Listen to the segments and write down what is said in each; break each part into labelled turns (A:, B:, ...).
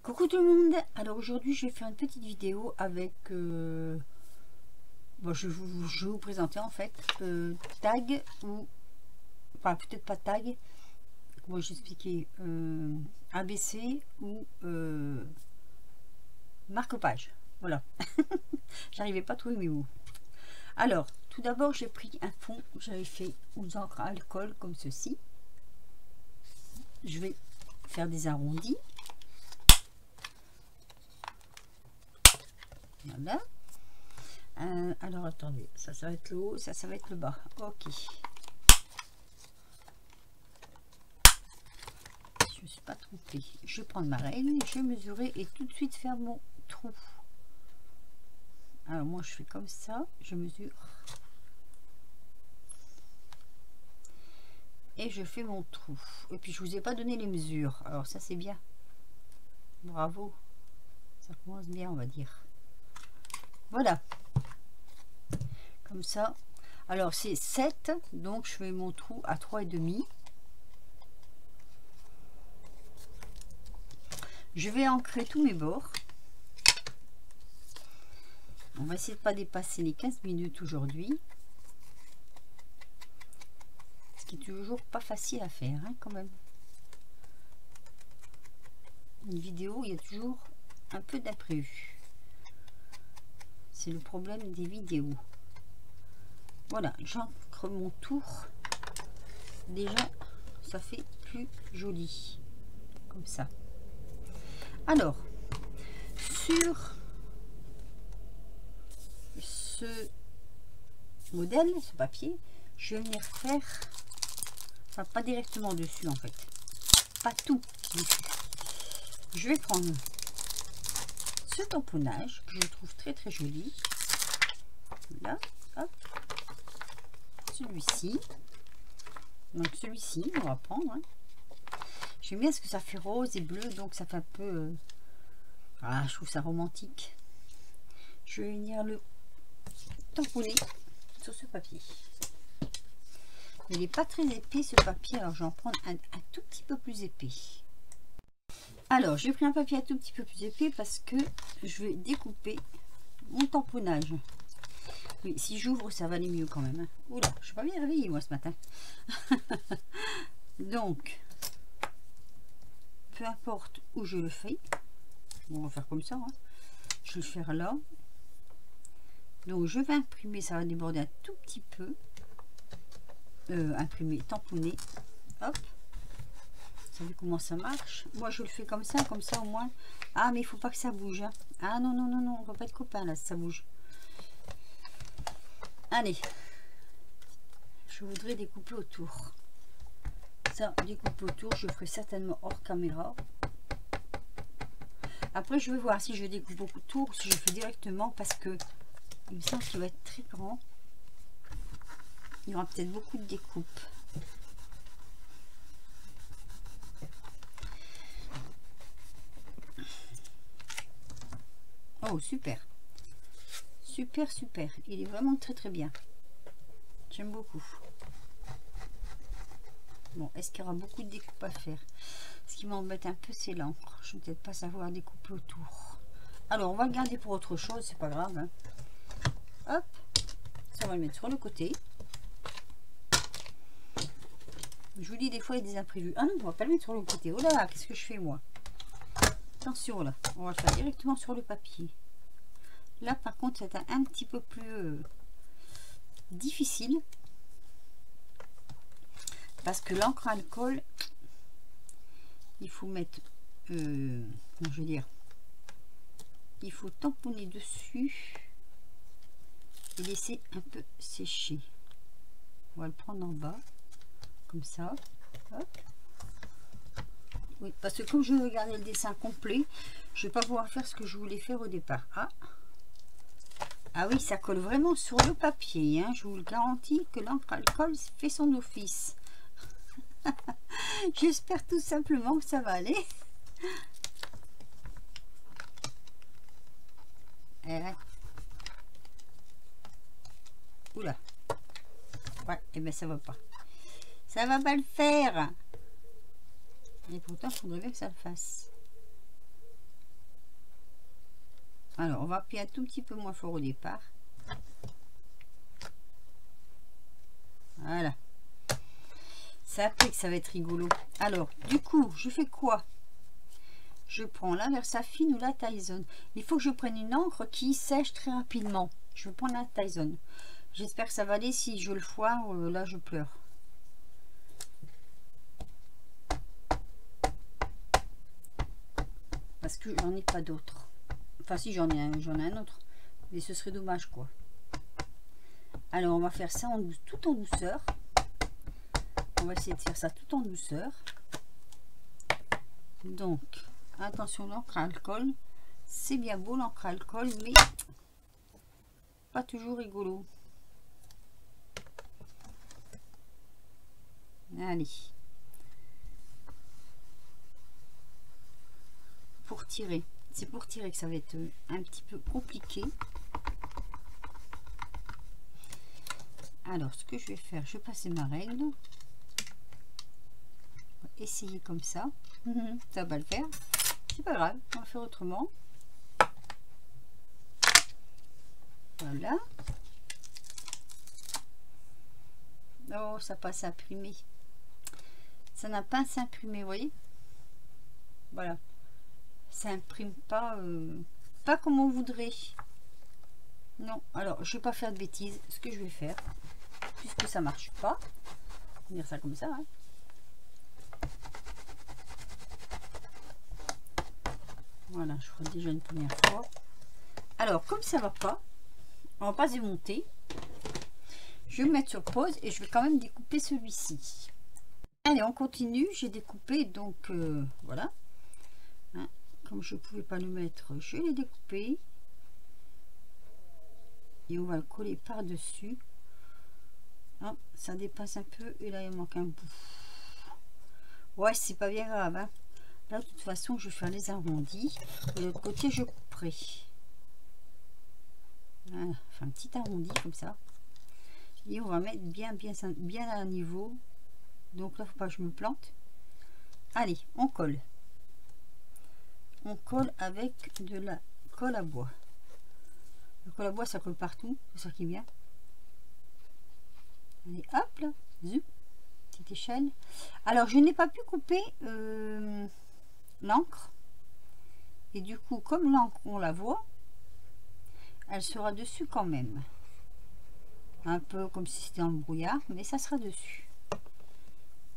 A: Coucou tout le monde. Alors aujourd'hui je vais faire une petite vidéo avec bon, je vais vous présenter en fait tag ou enfin peut-être pas tag, comment j'expliquais, ABC ou marque-page. Voilà. J'arrivais pas à trouver mes mots. Alors tout d'abord j'ai pris un fond, j'avais fait aux encres à alcool comme ceci. Je vais faire des arrondis. Voilà. Alors attendez, ça va être le haut, ça va être le bas. Ok. Je me suis pas trompée. Je vais prendre ma règle, je vais mesurer et tout de suite faire mon trou. Alors moi je fais comme ça, je mesure. Et je fais mon trou. Et puis je vous ai pas donné les mesures. Alors ça c'est bien. Bravo. Ça commence bien on va dire. Voilà. Comme ça. Alors c'est 7. Donc je fais mon trou à 3,5. Je vais ancrer tous mes bords. On va essayer de ne pas dépasser les 15 minutes aujourd'hui. Ce qui est toujours pas facile à faire hein, quand même. Une vidéo, il y a toujours un peu d'imprévu. C'est le problème des vidéos. Voilà, j'ancre mon tour. Déjà, ça fait plus joli. Comme ça. Alors, sur ce modèle, ce papier, je vais venir faire, enfin pas directement dessus en fait, pas tout dessus. Je vais prendre ce tamponnage que je trouve très très joli. Là, hop, celui-ci. Donc celui-ci, on va prendre. Hein. J'aime bien ce que ça fait rose et bleu, donc ça fait un peu. Ah, je trouve ça romantique. Je vais venir le tamponner sur ce papier. Il n'est pas très épais ce papier, alors je vais en prendre un tout petit peu plus épais. Alors j'ai pris un papier un tout petit peu plus épais parce que je vais découper mon tamponnage. Oui, si j'ouvre ça va aller mieux quand même. Hein. Oula, je suis pas bien réveillée moi ce matin. Donc, peu importe où je le fais, bon, on va faire comme ça. Hein. Je vais le faire là. Donc je vais imprimer, ça va déborder un tout petit peu. Imprimer, tamponner. Hop. Vous savez comment ça marche? Moi je le fais comme ça au moins. Ah mais il faut pas que ça bouge. Hein. Ah non, non, non, non, on va pas être copains là si ça bouge. Allez. Je voudrais découper autour. Ça, découper autour, je ferai certainement hors caméra. Après je vais voir si je découpe autour ou si je fais directement parce que il me semble qu'il va être très grand. Il y aura peut-être beaucoup de découpe. Oh super. Super super. Il est vraiment très très bien. J'aime beaucoup. Bon, est-ce qu'il y aura beaucoup de découpe à faire? Ce qui m'embête un peu c'est l'encre. Je ne vais peut-être pas savoir découper autour. Alors on va le garder pour autre chose, c'est pas grave. Hein. Hop. Ça on va le mettre sur le côté. Je vous dis des fois il y a des imprévus. Ah non, on va pas le mettre sur le côté. Oh là là, qu'est-ce que je fais moi? Attention là, on va le faire directement sur le papier. Là par contre c'est un petit peu plus difficile. Parce que l'encre à alcool, il faut mettre, je veux dire, il faut tamponner dessus et laisser un peu sécher. On va le prendre en bas. Comme ça. Hop. Oui, parce que comme je veux garder le dessin complet, je vais pas pouvoir faire ce que je voulais faire au départ. Ah oui, ça colle vraiment sur le papier. Hein. Je vous le garantis que l'encre alcool fait son office. J'espère tout simplement que ça va aller. Oula. Ouais, et bien ça va pas. Ça va pas le faire. Et pourtant, il faudrait bien que ça le fasse. Alors, on va appuyer un tout petit peu moins fort au départ. Voilà. C'est après que ça va être rigolo. Alors, du coup, je fais quoi? Je prends la Versafine ou la Tyson. Il faut que je prenne une encre qui sèche très rapidement. Je vais prendre la Tyson. J'espère que ça va aller. Si je le foire, là, je pleure. Parce que j'en ai pas d'autres. Enfin, si, j'en ai un autre. Mais ce serait dommage, quoi. Alors, on va faire ça tout en douceur. On va essayer de faire ça tout en douceur. Donc, attention, l'encre à alcool. C'est bien beau, l'encre à alcool, mais pas toujours rigolo. Allez. Pour tirer. C'est pour tirer que ça va être un petit peu compliqué. Alors, ce que je vais faire, je vais passer ma règle. Essayer comme ça. Ça va le faire. C'est pas grave, on va faire autrement. Voilà. Oh, ça passe à imprimer. Ça n'a pas à s'imprimer, vous voyez. Voilà. Ça imprime pas, pas comme on voudrait. Non, alors je vais pas faire de bêtises. Ce que je vais faire, puisque ça marche pas, on va dire ça comme ça. Hein. Voilà, je ferai déjà une première fois. Alors, comme ça va pas, on va pas démonter. Je vais me mettre sur pause et je vais quand même découper celui-ci. Allez, on continue. J'ai découpé, donc voilà. Hein, comme je ne pouvais pas le mettre, je l'ai découpé. Et on va le coller par-dessus. Hein, ça dépasse un peu et là il manque un bout. Ouais, c'est pas bien grave. Hein. Là, de toute façon, je vais faire les arrondis. De l'autre côté, je couperai. Voilà, faire un petit arrondi comme ça. Et on va mettre bien à niveau. Donc là, faut pas que je me plante. Allez, on colle. On colle avec de la colle à bois. La colle à bois, ça colle partout. C'est ça qui est bien. Allez, hop là. Zup. Petite échelle. Alors, je n'ai pas pu couper l'encre. Et du coup, comme l'encre, on la voit, elle sera dessus quand même. Un peu comme si c'était dans le brouillard, mais ça sera dessus.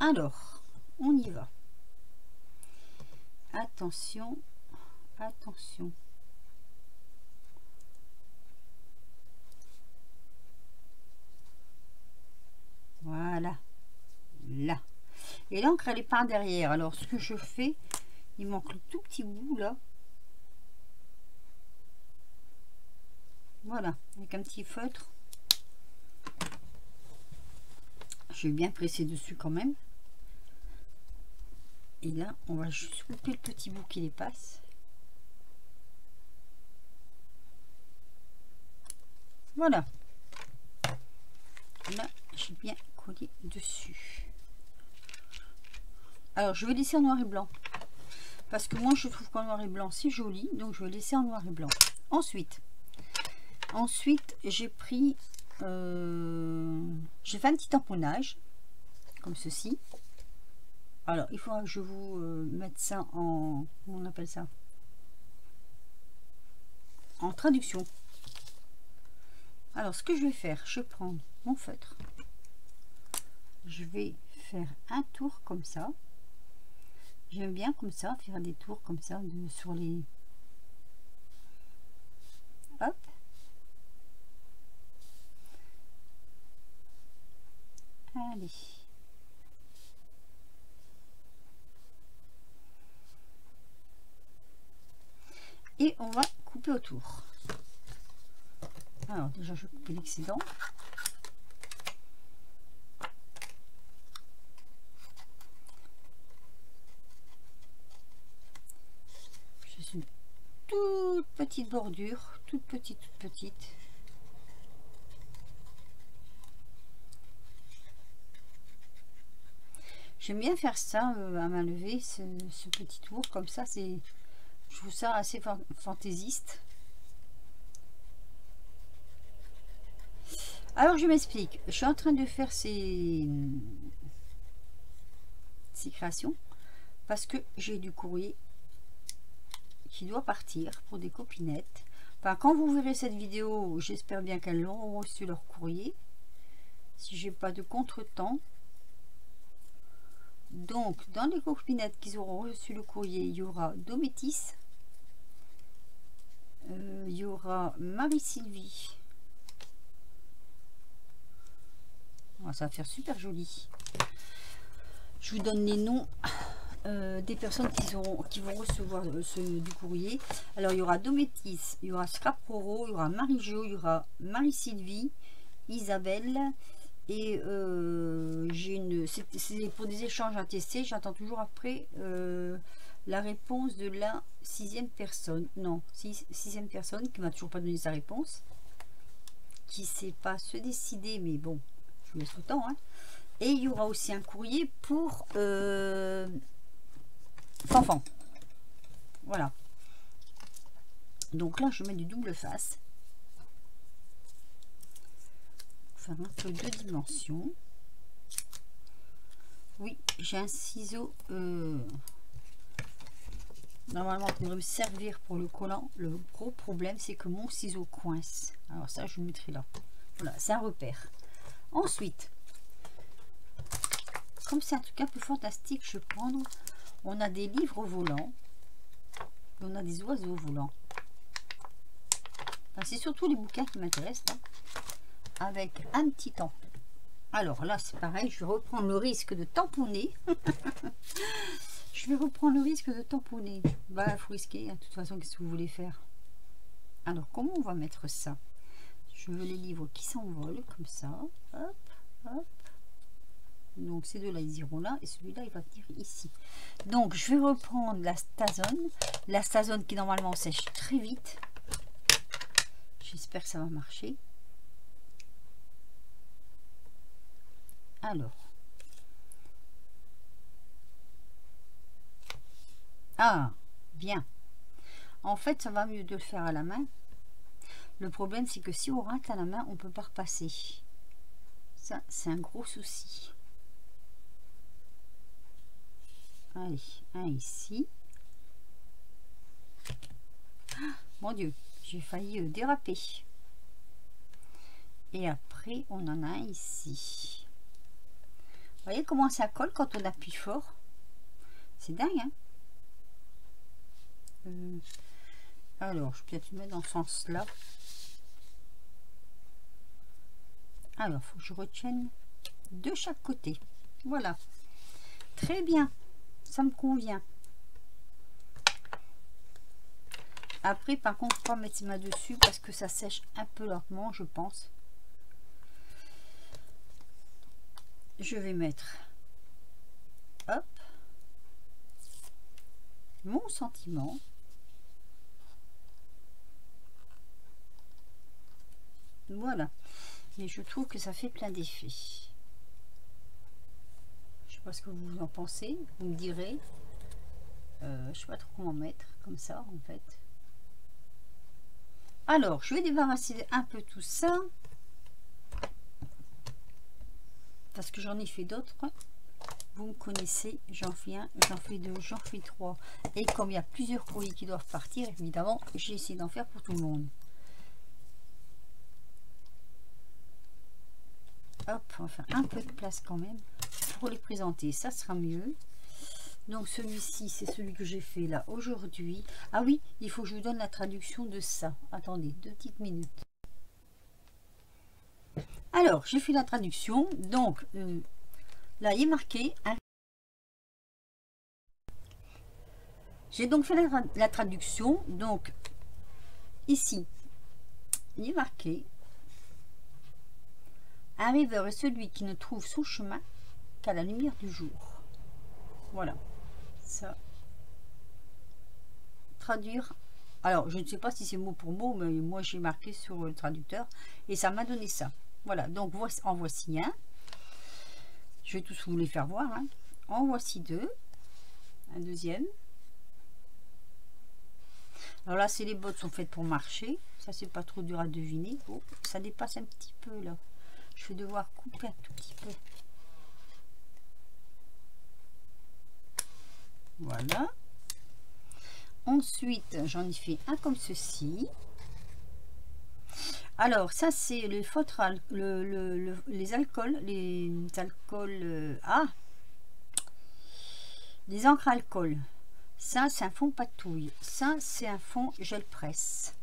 A: Alors, on y va. Attention, attention. Voilà. Là. Et l'encre, elle est par derrière. Alors, ce que je fais, il manque le tout petit bout là. Voilà, avec un petit feutre. Je vais bien presser dessus quand même. Et là, on va juste couper le petit bout qui dépasse. Voilà. Là, j'ai bien collé dessus. Alors, je vais laisser en noir et blanc. Parce que moi, je trouve qu'en noir et blanc, c'est joli. Donc, je vais laisser en noir et blanc. Ensuite, j'ai pris... j'ai fait un petit tamponnage. Comme ceci. Alors, il faudra que je vous mette ça en... Comment on appelle ça? En traduction. Alors, ce que je vais faire, je prends mon feutre. Je vais faire un tour comme ça. J'aime bien comme ça, faire des tours comme ça sur les... Hop. Allez. Et on va couper autour. Alors déjà je vais couper l'excédent. Je suis une toute petite bordure, toute petite. J'aime bien faire ça à main levée, ce petit tour comme ça, c'est, je trouve ça assez fantaisiste. Alors je m'explique, je suis en train de faire ces créations parce que j'ai du courrier qui doit partir pour des copinettes. Enfin, quand vous verrez cette vidéo, j'espère bien qu'elles auront reçu leur courrier, si j'ai pas de contretemps. Donc dans les copinettes qui auront reçu le courrier, il y aura Dométis, il y aura Marie-Sylvie. Ça va faire super joli. Je vous donne les noms des personnes qui vont recevoir du courrier. Alors il y aura Dométis, il y aura Scraporo, il y aura Marie-Jo, il y aura Marie-Sylvie, Isabelle, et c'est pour des échanges à tester. J'attends toujours après la réponse de la sixième personne, sixième personne qui m'a toujours pas donné sa réponse, qui sait pas se décider, mais bon, je vous laisse le temps, hein. Et il y aura aussi un courrier pour Fanfan. Voilà. Donc là, je mets du double face. Faire un peu de dimension. Oui, j'ai un ciseau normalement qui devrait me servir pour le collant. Le gros problème, c'est que mon ciseau coince. Alors ça, je le mettrai là. Voilà, c'est un repère. Ensuite, comme c'est un truc un peu fantastique, je vais prendre, on a des livres volants, on a des oiseaux volants. Enfin, c'est surtout les bouquins qui m'intéressent, avec un petit temps. Alors là, c'est pareil, je vais reprendre le risque de tamponner. Je vais reprendre le risque de tamponner. Bah, il faut risquer, hein. De toute façon, qu'est-ce que vous voulez faire? Alors, comment on va mettre ça? Je veux les livres qui s'envolent, comme ça. Hop, hop. Donc ces deux-là, ils iront là, et celui-là, il va venir ici. Donc je vais reprendre la Stazone qui normalement sèche très vite. J'espère que ça va marcher. Alors. Ah, bien. En fait, ça va mieux de le faire à la main. Le problème, c'est que si on rate à la main, on peut pas repasser. Ça, c'est un gros souci. Allez, un ici. Ah, mon Dieu, j'ai failli déraper. Et après, on en a un ici. Vous voyez comment ça colle quand on appuie fort? C'est dingue, hein? Alors, je peux peut-être le mettre dans ce sens-là. Alors, il faut que je retienne de chaque côté. Voilà. Très bien. Ça me convient. Après, par contre, pas mettre ses mains dessus parce que ça sèche un peu lentement, je pense. Je vais mettre, hop, mon sentiment. Voilà. Mais je trouve que ça fait plein d'effets. Je sais pas ce que vous en pensez. Vous me direz. Je sais pas trop comment mettre comme ça en fait. Alors, je vais débarrasser un peu tout ça. Parce que j'en ai fait d'autres. Vous me connaissez, j'en fais un, j'en fais deux, j'en fais trois. Et comme il y a plusieurs courriers qui doivent partir, évidemment, j'ai essayé d'en faire pour tout le monde. Hop, on va faire un peu de place quand même pour les présenter, ça sera mieux. Donc celui-ci, c'est celui que j'ai fait là aujourd'hui. Ah oui, il faut que je vous donne la traduction de ça. Attendez, 2 petites minutes. Alors, j'ai fait la traduction. Donc, là, il est marqué. J'ai donc fait la traduction. Donc, ici, il est marqué. Un rêveur est celui qui ne trouve son chemin qu'à la lumière du jour. Voilà. Ça. Traduire. Alors, je ne sais pas si c'est mot pour mot, mais moi, j'ai marqué sur le traducteur. Et ça m'a donné ça. Voilà. Donc, en voici un. Je vais tous vous les faire voir. Hein. En voici deux. Un deuxième. Alors là, les bottes sont faites pour marcher. Ça, c'est pas trop dur à deviner. Oh, ça dépasse un petit peu là. Je vais devoir couper un tout petit peu. Voilà. Ensuite, j'en ai fait un comme ceci. Alors, ça, c'est le feutre, les alcools, les encres alcool. Ça, c'est un fond patouille. Ça, c'est un fond gel presse.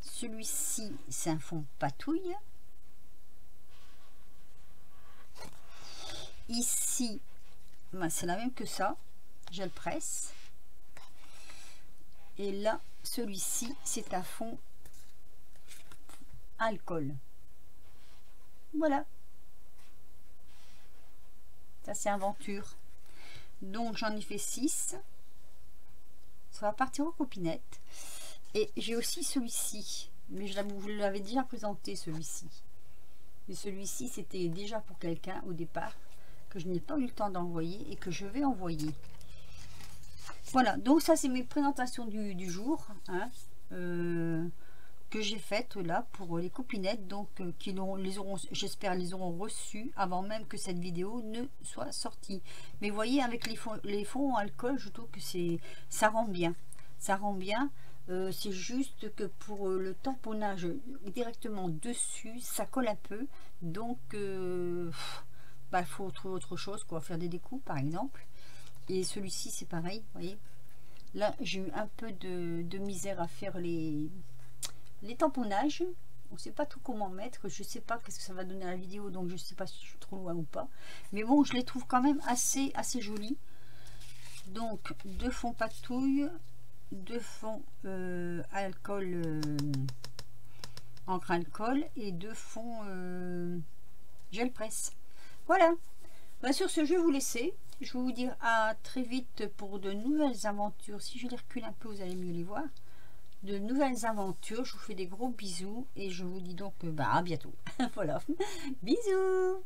A: Celui-ci, c'est un fond patouille. Ici, ben, c'est la même que ça, gel presse. Et là, celui-ci, c'est un fond alcool. Voilà. Ça, c'est Aventure. Donc, j'en ai fait 6. Ça va partir aux copinettes. Et j'ai aussi celui-ci. Mais je vous l'avais déjà présenté, celui-ci. Mais celui-ci, c'était déjà pour quelqu'un au départ, que je n'ai pas eu le temps d'envoyer et que je vais envoyer. Voilà, donc ça, c'est mes présentations du jour. Hein, que j'ai faites là pour les copinettes, donc j'espère les auront reçues avant même que cette vidéo ne soit sortie. Mais vous voyez, avec les fonds en alcool, je trouve que ça rend bien. Ça rend bien. C'est juste que pour le tamponnage directement dessus, ça colle un peu. Donc, bah, faut trouver autre chose, quoi. Faire des découpes, par exemple. Et celui-ci, c'est pareil, vous voyez. Là, j'ai eu un peu de misère à faire les tamponnages. On ne sait pas tout comment mettre. Je ne sais pas qu'est-ce que ça va donner à la vidéo, donc je ne sais pas si je suis trop loin ou pas. Mais bon, je les trouve quand même assez jolis. Donc, 2 fonds patouille, 2 fonds alcool, encre alcool et 2 fonds gel presse. Voilà. Bah, sur ce, je vais vous laisser. Je vais vous dire à très vite pour de nouvelles aventures. Si je les recule un peu, vous allez mieux les voir. De nouvelles aventures. Je vous fais des gros bisous et je vous dis donc bah, à bientôt. Voilà. Bisous.